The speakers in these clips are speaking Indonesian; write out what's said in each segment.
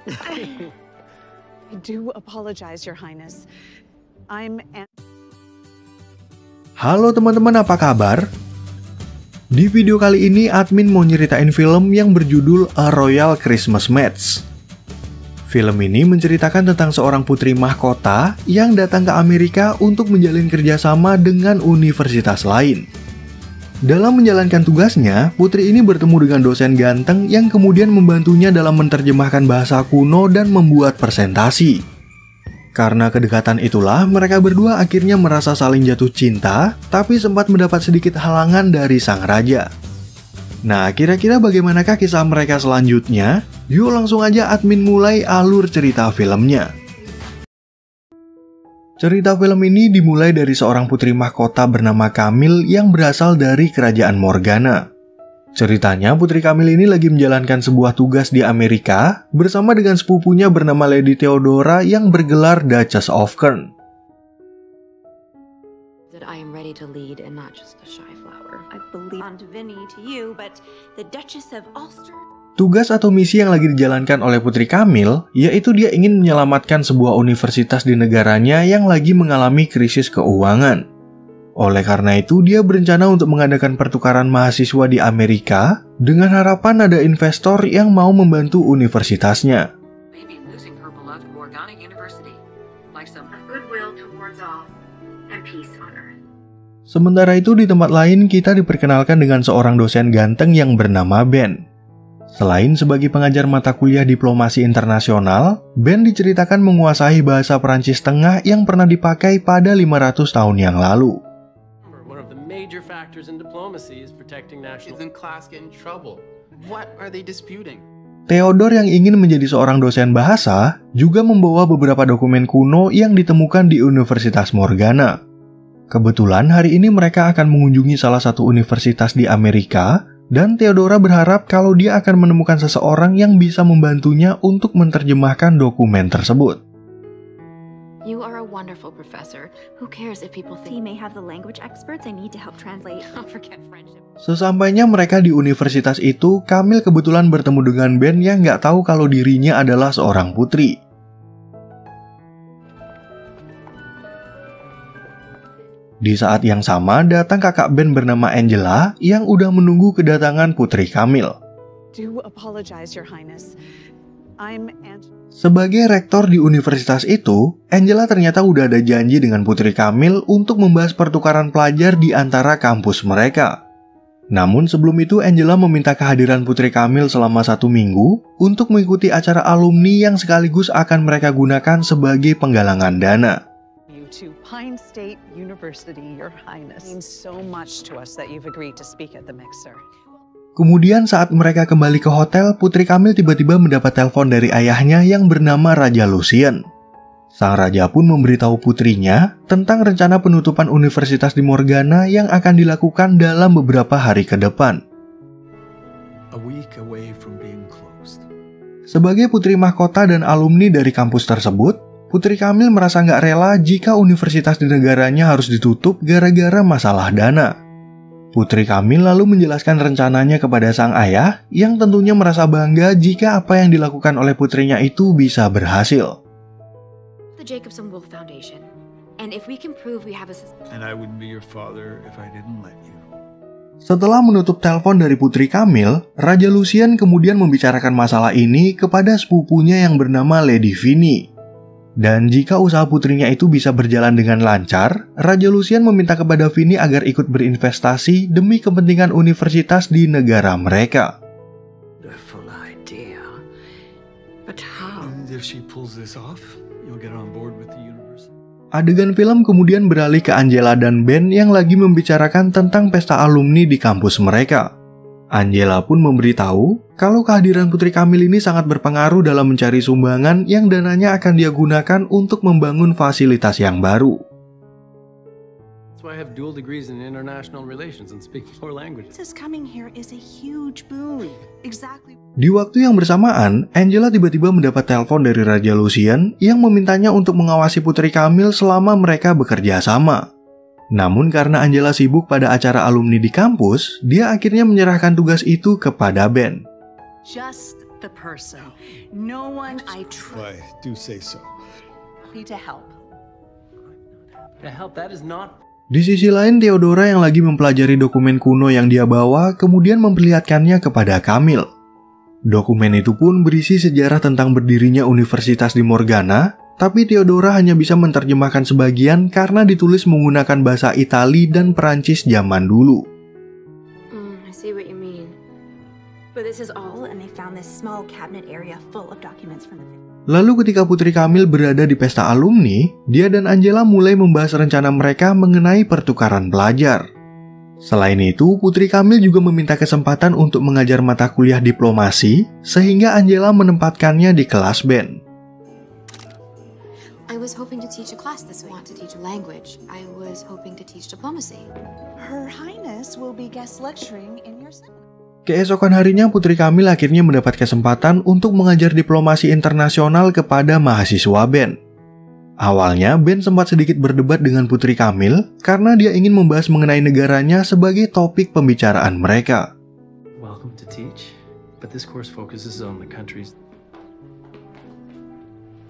I do apologize, Your Highness. Halo teman-teman, apa kabar? Di video kali ini admin mau nyeritain film yang berjudul A Royal Christmas Match. Film ini menceritakan tentang seorang putri mahkota yang datang ke Amerika untuk menjalin kerjasama dengan universitas lain. Dalam menjalankan tugasnya, putri ini bertemu dengan dosen ganteng yang kemudian membantunya dalam menerjemahkan bahasa kuno dan membuat presentasi. Karena kedekatan itulah, mereka berdua akhirnya merasa saling jatuh cinta, tapi sempat mendapat sedikit halangan dari sang raja. Nah, kira-kira bagaimanakah kisah mereka selanjutnya? Yuk langsung aja admin mulai alur cerita filmnya. Cerita film ini dimulai dari seorang putri mahkota bernama Camille yang berasal dari kerajaan Morgana. Ceritanya, Putri Camille ini lagi menjalankan sebuah tugas di Amerika bersama dengan sepupunya bernama Lady Theodora yang bergelar Duchess of Kern. Tugas atau misi yang lagi dijalankan oleh Putri Camille yaitu dia ingin menyelamatkan sebuah universitas di negaranya yang lagi mengalami krisis keuangan. Oleh karena itu, dia berencana untuk mengadakan pertukaran mahasiswa di Amerika dengan harapan ada investor yang mau membantu universitasnya. Sementara itu, di tempat lain kita diperkenalkan dengan seorang dosen ganteng yang bernama Ben. Selain sebagai pengajar mata kuliah diplomasi internasional, Ben diceritakan menguasai bahasa Perancis Tengah yang pernah dipakai pada 500 tahun yang lalu. Major factors in diplomacy is protecting national. Isn't class get in trouble? What are they disputing? Theodore yang ingin menjadi seorang dosen bahasa juga membawa beberapa dokumen kuno yang ditemukan di Universitas Morgana. Kebetulan hari ini mereka akan mengunjungi salah satu universitas di Amerika dan Theodora berharap kalau dia akan menemukan seseorang yang bisa membantunya untuk menerjemahkan dokumen tersebut. You are a wonderful professor. Who cares if people think he may have the language experts I need to help translate. Don't forget friendship. Sesampainya mereka di universitas itu, Camille kebetulan bertemu dengan Ben yang nggak tahu kalau dirinya adalah seorang putri. Di saat yang sama, datang kakak Ben bernama Angela yang udah menunggu kedatangan putri Camille. Do apologize, Your Highness. Sebagai rektor di universitas itu, Angela ternyata udah ada janji dengan Putri Camille untuk membahas pertukaran pelajar di antara kampus mereka. Namun sebelum itu, Angela meminta kehadiran Putri Camille selama 1 minggu untuk mengikuti acara alumni yang sekaligus akan mereka gunakan sebagai penggalangan dana. To Pine State University, Your Highness. It means so much to us that you've agreed to speak at the mixer. Kemudian saat mereka kembali ke hotel, Putri Camille tiba-tiba mendapat telepon dari ayahnya yang bernama Raja Lucien. Sang raja pun memberitahu putrinya tentang rencana penutupan universitas di Morgana yang akan dilakukan dalam beberapa hari ke depan. Sebagai putri mahkota dan alumni dari kampus tersebut, Putri Camille merasa nggak rela jika universitas di negaranya harus ditutup gara-gara masalah dana. Putri Camille lalu menjelaskan rencananya kepada sang ayah yang tentunya merasa bangga jika apa yang dilakukan oleh putrinya itu bisa berhasil. The Jacobson Wolf Foundation. And if we can prove we have a And I wouldn't be your father if I didn't let you. Setelah menutup telepon dari Putri Camille, Raja Lucien kemudian membicarakan masalah ini kepada sepupunya yang bernama Lady Vinny. Dan jika usaha putrinya itu bisa berjalan dengan lancar, Raja Lucien meminta kepada Vinny agar ikut berinvestasi demi kepentingan universitas di negara mereka. Adegan film kemudian beralih ke Angela dan Ben yang lagi membicarakan tentang pesta alumni di kampus mereka. Angela pun memberitahu kalau kehadiran Putri Camille ini sangat berpengaruh dalam mencari sumbangan yang dananya akan dia gunakan untuk membangun fasilitas yang baru. I have dual degrees in international relations and speak 4 languages. Coming here is a huge boon. Exactly. Di waktu yang bersamaan, Angela tiba-tiba mendapat telepon dari Raja Lucien yang memintanya untuk mengawasi Putri Camille selama mereka bekerja sama. Namun karena Angela sibuk pada acara alumni di kampus, dia akhirnya menyerahkan tugas itu kepada Ben. Just the person. No one I Why, do say so. try to help. To help, that is not. Di sisi lain, Theodora yang lagi mempelajari dokumen kuno yang dia bawa kemudian memperlihatkannya kepada Camille. Dokumen itu pun berisi sejarah tentang berdirinya universitas di Morgana, tapi Theodora hanya bisa menerjemahkan sebagian karena ditulis menggunakan bahasa Itali dan Perancis zaman dulu. I see what you mean. But this is all, and they found this small cabinet area full of documents from the 50s. Lalu ketika Putri Camille berada di pesta alumni, dia dan Angela mulai membahas rencana mereka mengenai pertukaran pelajar. Selain itu, Putri Camille juga meminta kesempatan untuk mengajar mata kuliah diplomasi, sehingga Angela menempatkannya di kelas band. I was hoping to teach a class this week. I want to teach a language. I was hoping to teach diplomacy. Her Highness will be guest lecturing in your seminar. Keesokan harinya, Putri Camille akhirnya mendapat kesempatan untuk mengajar diplomasi internasional kepada mahasiswa band. Awalnya, Ben sempat sedikit berdebat dengan Putri Camille karena dia ingin membahas mengenai negaranya sebagai topik pembicaraan mereka. Welcome to teach, but this course focuses on the countries.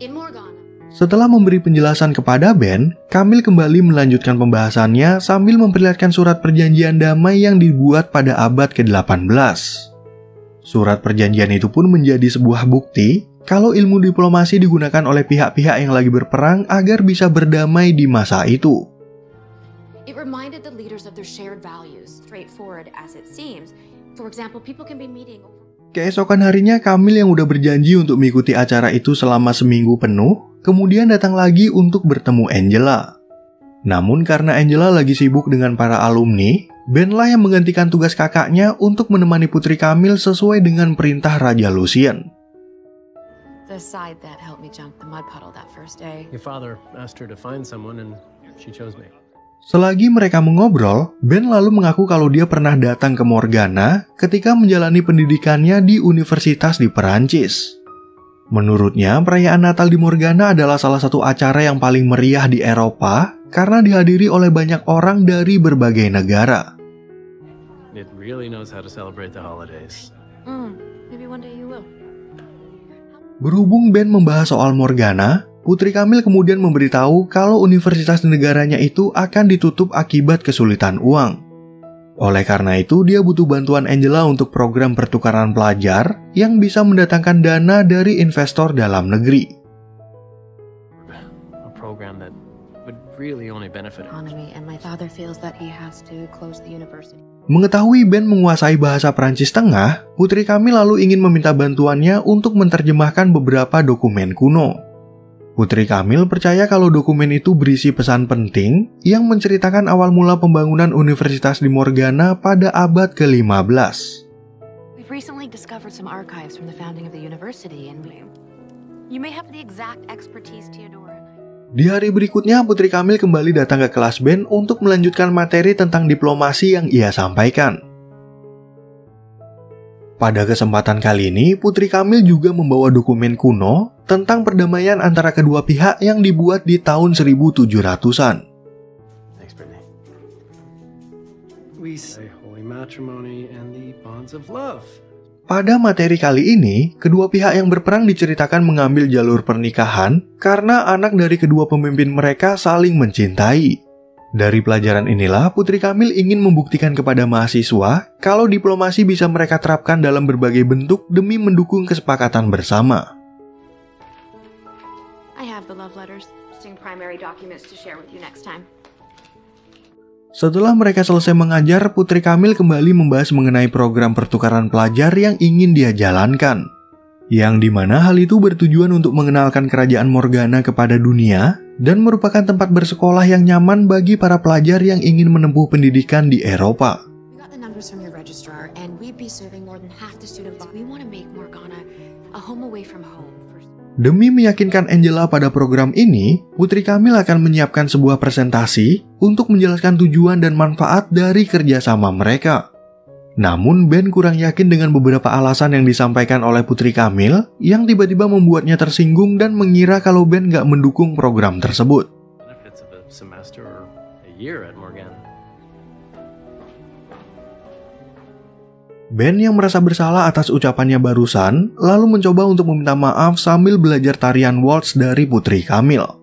In Morgana. Setelah memberi penjelasan kepada Ben, Camille kembali melanjutkan pembahasannya sambil memperlihatkan surat perjanjian damai yang dibuat pada abad ke-18. Surat perjanjian itu pun menjadi sebuah bukti kalau ilmu diplomasi digunakan oleh pihak-pihak yang lagi berperang agar bisa berdamai di masa itu. It reminded the leaders of their shared values, straightforward as it seems. For example, people can be meeting over. Keesokan harinya, Camille yang udah berjanji untuk mengikuti acara itu selama seminggu penuh, kemudian datang lagi untuk bertemu Angela. Namun karena Angela lagi sibuk dengan para alumni, Ben lah yang menggantikan tugas kakaknya untuk menemani Putri Camille sesuai dengan perintah Raja Lucien. The side that helped me jump the mud puddle that first day. Your father asked her to find someone, and she chose me. Selagi mereka mengobrol, Ben lalu mengaku kalau dia pernah datang ke Morgana ketika menjalani pendidikannya di universitas di Perancis. Menurutnya, perayaan Natal di Morgana adalah salah satu acara yang paling meriah di Eropa karena dihadiri oleh banyak orang dari berbagai negara. It really knows how to celebrate the holidays. Maybe one day you will. Berhubung Ben membahas soal Morgana, Putri Camille kemudian memberitahu kalau universitas di negaranya itu akan ditutup akibat kesulitan uang. Oleh karena itu, dia butuh bantuan Angela untuk program pertukaran pelajar yang bisa mendatangkan dana dari investor dalam negeri. A program that would really only benefit Economy, and my father feels that he has to close the university. Mengetahui Ben menguasai bahasa Prancis Tengah, Putri Camille lalu ingin meminta bantuannya untuk menerjemahkan beberapa dokumen kuno. Putri Camille percaya kalau dokumen itu berisi pesan penting yang menceritakan awal mula pembangunan universitas di Morgana pada abad ke-15. We've recently discovered some archives from the founding of the university, and you may have the exact expertise, Theodora. Di hari berikutnya, Putri Camille kembali datang ke kelas Ben untuk melanjutkan materi tentang diplomasi yang ia sampaikan. Pada kesempatan kali ini, Putri Camille juga membawa dokumen kuno tentang perdamaian antara kedua pihak yang dibuat di tahun 1700-an. Thanks, Brittany. We say holy matrimony and the bonds of love. Pada materi kali ini, kedua pihak yang berperang diceritakan mengambil jalur pernikahan karena anak dari kedua pemimpin mereka saling mencintai. Dari pelajaran inilah, Putri Camille ingin membuktikan kepada mahasiswa kalau diplomasi bisa mereka terapkan dalam berbagai bentuk demi mendukung kesepakatan bersama. I have the love letters, primary documents to share with you next time. Setelah mereka selesai mengajar, Putri Camille kembali membahas mengenai program pertukaran pelajar yang ingin dia jalankan. Yang dimana hal itu bertujuan untuk mengenalkan kerajaan Morgana kepada dunia dan merupakan tempat bersekolah yang nyaman bagi para pelajar yang ingin menempuh pendidikan di Eropa. We got the numbers from your registrar, and we'd be serving more than half the students. We want to make Morgana a home away from home. Demi meyakinkan Angela pada program ini, Putri Camille akan menyiapkan sebuah presentasi untuk menjelaskan tujuan dan manfaat dari kerjasama mereka. Namun, Ben kurang yakin dengan beberapa alasan yang disampaikan oleh Putri Camille yang tiba-tiba membuatnya tersinggung dan mengira kalau Ben nggak mendukung program tersebut. Benefits of a semester or a year at Morgana. Ben yang merasa bersalah atas ucapannya barusan, lalu mencoba untuk meminta maaf sambil belajar tarian waltz dari Putri Camille.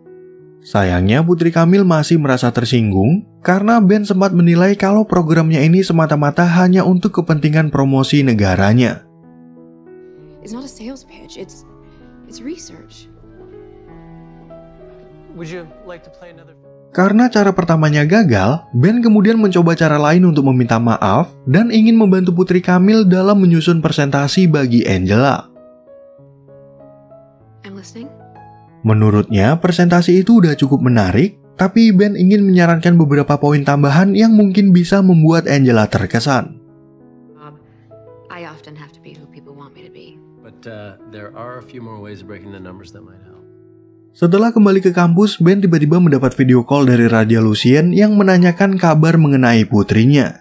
Sayangnya Putri Camille masih merasa tersinggung karena Ben sempat menilai kalau programnya ini semata-mata hanya untuk kepentingan promosi negaranya. It's not a sales pitch, it's research. Would you like to play another? Karena cara pertamanya gagal, Ben kemudian mencoba cara lain untuk meminta maaf dan ingin membantu Putri Camille dalam menyusun presentasi bagi Angela. I'm listening. Menurutnya, presentasi itu udah cukup menarik, tapi Ben ingin menyarankan beberapa poin tambahan yang mungkin bisa membuat Angela terkesan. I often have to be who people want me to be. But there are a few more ways of breaking the numbers that might help. Setelah kembali ke kampus, Ben tiba-tiba mendapat video call dari Raja Lucien yang menanyakan kabar mengenai putrinya.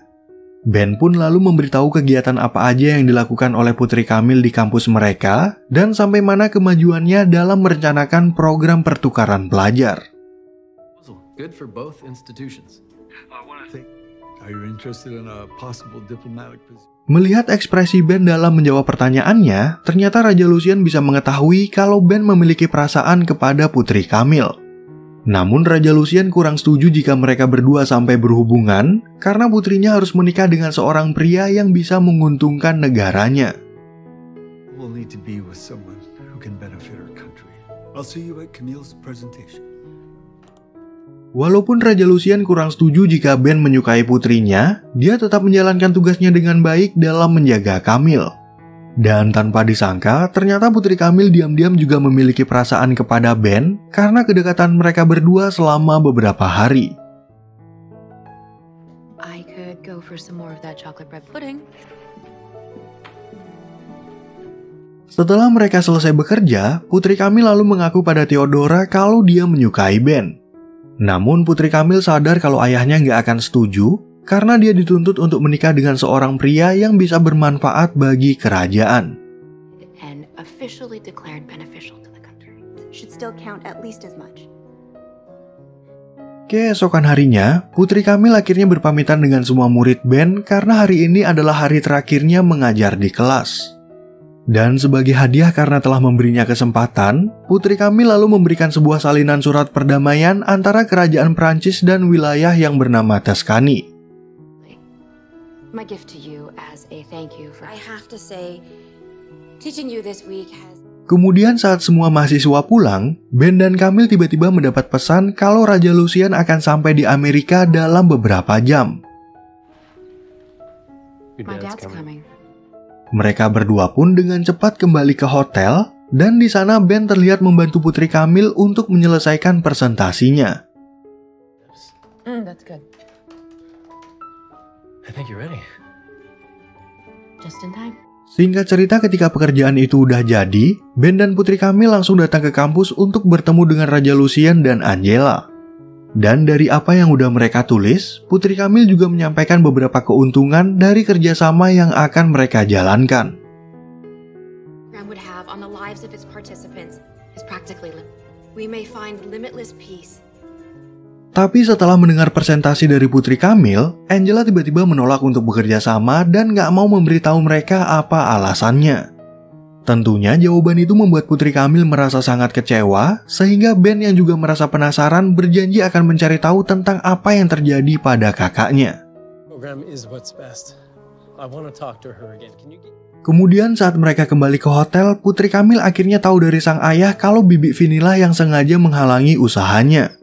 Ben pun lalu memberitahu kegiatan apa aja yang dilakukan oleh Putri Camille di kampus mereka dan sampai mana kemajuannya dalam merencanakan program pertukaran pelajar. Good for both institutions. Are you interested in a possible diplomatic position? Melihat ekspresi Ben dalam menjawab pertanyaannya, ternyata Raja Lucien bisa mengetahui kalau Ben memiliki perasaan kepada Putri Camille. Namun Raja Lucien kurang setuju jika mereka berdua sampai berhubungan, karena putrinya harus menikah dengan seorang pria yang bisa menguntungkan negaranya. We'll need to be with someone who can benefit our country. I'll see you at Camille's presentation. Walaupun Raja Lucien kurang setuju jika Ben menyukai putrinya, dia tetap menjalankan tugasnya dengan baik dalam menjaga Camille. Dan tanpa disangka, ternyata Putri Camille diam-diam juga memiliki perasaan kepada Ben karena kedekatan mereka berdua selama beberapa hari. I could go for some more of that chocolate bread pudding. Setelah mereka selesai bekerja, Putri Camille lalu mengaku pada Theodora kalau dia menyukai Ben. Namun Putri Camille sadar kalau ayahnya nggak akan setuju karena dia dituntut untuk menikah dengan seorang pria yang bisa bermanfaat bagi kerajaan. And officially declared beneficial to the country. Should still count at least as much. Keesokan harinya, Putri Camille akhirnya berpamitan dengan semua murid Ben karena hari ini adalah hari terakhirnya mengajar di kelas. Dan sebagai hadiah karena telah memberinya kesempatan, Putri Camille lalu memberikan sebuah salinan surat perdamaian antara kerajaan Prancis dan wilayah yang bernama Tuscany. My gift to you as a thank you for I have to say, teaching you this week has... Kemudian saat semua mahasiswa pulang, Ben dan Camille tiba-tiba mendapat pesan kalau Raja Lucien akan sampai di Amerika dalam beberapa jam. My dad's coming. Mereka berdua pun dengan cepat kembali ke hotel, dan di sana Ben terlihat membantu Putri Camille untuk menyelesaikan presentasinya. That's good. I think you're ready. Just in time. Singkat cerita, ketika pekerjaan itu udah jadi, Ben dan Putri Camille langsung datang ke kampus untuk bertemu dengan Raja Lucien dan Angela. Dan dari apa yang udah mereka tulis, Putri Camille juga menyampaikan beberapa keuntungan dari kerjasama yang akan mereka jalankan. would have on the lives of its participants is practically limitless. We may find limitless peace. Tapi setelah mendengar presentasi dari Putri Camille, Angela tiba-tiba menolak untuk bekerja sama dan gak mau memberitahu mereka apa alasannya. Tentunya jawaban itu membuat Putri Camille merasa sangat kecewa, sehingga Ben yang juga merasa penasaran berjanji akan mencari tahu tentang apa yang terjadi pada kakaknya. Kemudian saat mereka kembali ke hotel, Putri Camille akhirnya tahu dari sang ayah kalau Bibi Vinilah yang sengaja menghalangi usahanya.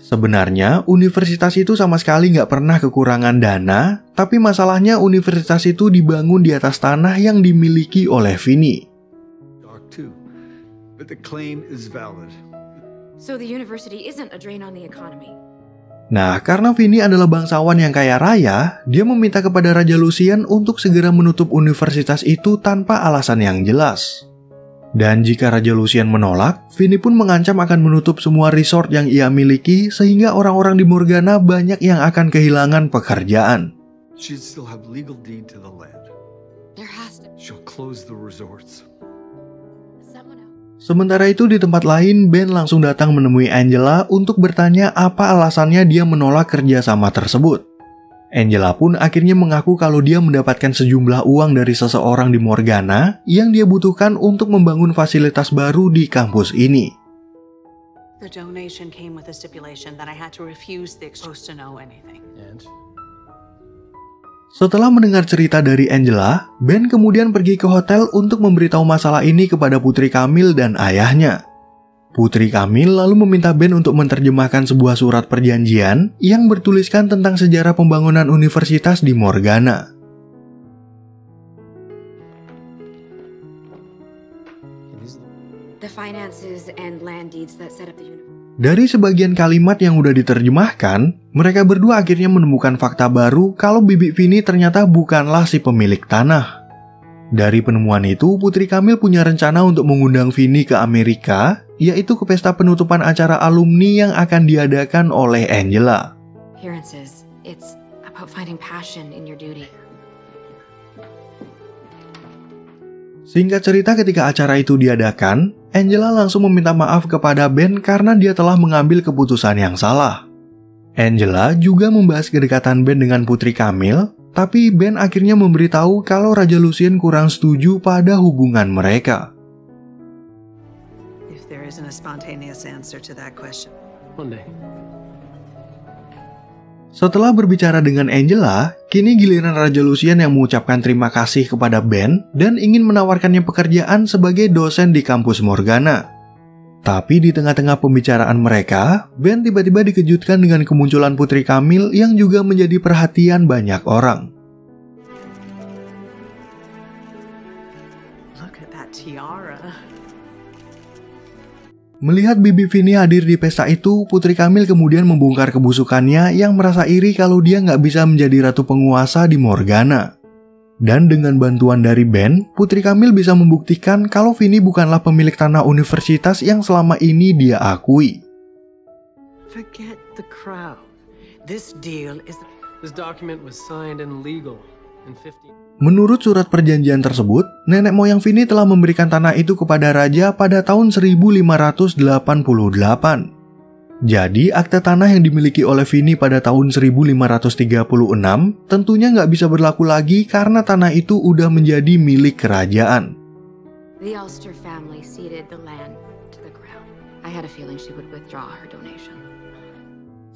Sebenarnya, universitas itu sama sekali nggak pernah kekurangan dana, tapi masalahnya universitas itu dibangun di atas tanah yang dimiliki oleh Vini. So the university isn't a drain on the economy. Nah, karena Vini adalah bangsawan yang kaya raya, dia meminta kepada Raja Lucien untuk segera menutup universitas itu tanpa alasan yang jelas. Dan jika Raja Lucien menolak, Vini pun mengancam akan menutup semua resort yang ia miliki sehingga orang-orang di Morgana banyak yang akan kehilangan pekerjaan. Sementara itu di tempat lain, Ben langsung datang menemui Angela untuk bertanya apa alasannya dia menolak kerjasama tersebut. Angela pun akhirnya mengaku kalau dia mendapatkan sejumlah uang dari seseorang di Morgana yang dia butuhkan untuk membangun fasilitas baru di kampus ini. The donation came with a stipulation that I had to refuse the supposed to know anything. And Setelah mendengar cerita dari Angela, Ben kemudian pergi ke hotel untuk memberitahu masalah ini kepada Putri Camille dan ayahnya. Putri Camille lalu meminta Ben untuk menerjemahkan sebuah surat perjanjian yang bertuliskan tentang sejarah pembangunan universitas di Morgana. The finances and land deeds that set up the university. Dari sebagian kalimat yang udah diterjemahkan, mereka berdua akhirnya menemukan fakta baru kalau Bibi Vini ternyata bukanlah si pemilik tanah. Dari penemuan itu, Putri Camille punya rencana untuk mengundang Vini ke Amerika, yaitu ke pesta penutupan acara alumni yang akan diadakan oleh Angela. Appearances. It's about finding passion in your duty. Singkat cerita, ketika acara itu diadakan, Angela langsung meminta maaf kepada Ben karena dia telah mengambil keputusan yang salah. Angela juga membahas kedekatan Ben dengan Putri Camille, tapi Ben akhirnya memberitahu kalau Raja Lucien kurang setuju pada hubungan mereka. If there isn't a spontaneous answer to that question. one day. Setelah berbicara dengan Angela, kini giliran Raja Lucien yang mengucapkan terima kasih kepada Ben dan ingin menawarkannya pekerjaan sebagai dosen di kampus Morgana. Tapi di tengah-tengah pembicaraan mereka, Ben tiba-tiba dikejutkan dengan kemunculan Putri Camille yang juga menjadi perhatian banyak orang. Look at that tiara. Melihat Bibi Vini hadir di pesta itu, Putri Camille kemudian membongkar kebusukannya yang merasa iri kalau dia nggak bisa menjadi ratu penguasa di Morgana. Dan dengan bantuan dari Ben, Putri Camille bisa membuktikan kalau Vini bukanlah pemilik tanah universitas yang selama ini dia akui. Forget the crowd. This deal is... This document was signed and legal in 15... Menurut surat perjanjian tersebut, nenek moyang Vini telah memberikan tanah itu kepada raja pada tahun 1588. Jadi, akte tanah yang dimiliki oleh Vini pada tahun 1536 tentunya nggak bisa berlaku lagi karena tanah itu udah menjadi milik kerajaan. The Ulster family ceded the land to the crown. I had a feeling she would withdraw her donation.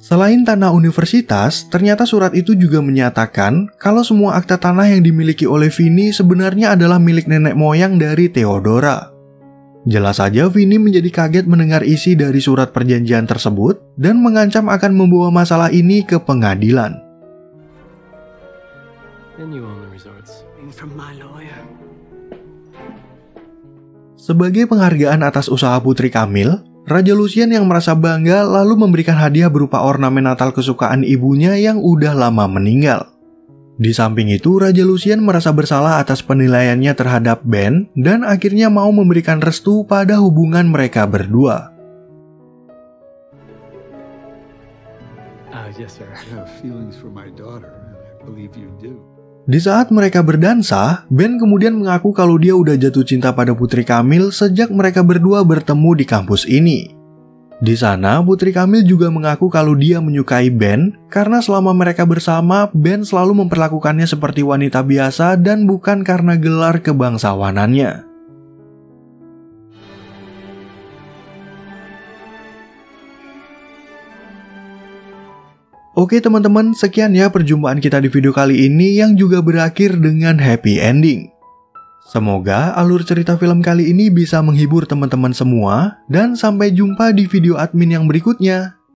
Selain tanah universitas, ternyata surat itu juga menyatakan kalau semua akta tanah yang dimiliki oleh Vini sebenarnya adalah milik nenek moyang dari Theodora. Jelas saja Vini menjadi kaget mendengar isi dari surat perjanjian tersebut dan mengancam akan membawa masalah ini ke pengadilan. And you own the resorts. from my lawyer. Sebagai penghargaan atas usaha Putri Camille, Raja Lucien yang merasa bangga lalu memberikan hadiah berupa ornamen Natal kesukaan ibunya yang udah lama meninggal. Di samping itu, Raja Lucien merasa bersalah atas penilaiannya terhadap Ben dan akhirnya mau memberikan restu pada hubungan mereka berdua. Yes, sir. I have feelings for my daughter, and I believe you do. Di saat mereka berdansa, Ben kemudian mengaku kalau dia udah jatuh cinta pada Putri Camille sejak mereka berdua bertemu di kampus ini. Di sana, Putri Camille juga mengaku kalau dia menyukai Ben karena selama mereka bersama, Ben selalu memperlakukannya seperti wanita biasa dan bukan karena gelar kebangsawanannya. Oke teman-teman, sekian ya perjumpaan kita di video kali ini yang juga berakhir dengan happy ending. Semoga alur cerita film kali ini bisa menghibur teman-teman semua, dan sampai jumpa di video admin yang berikutnya.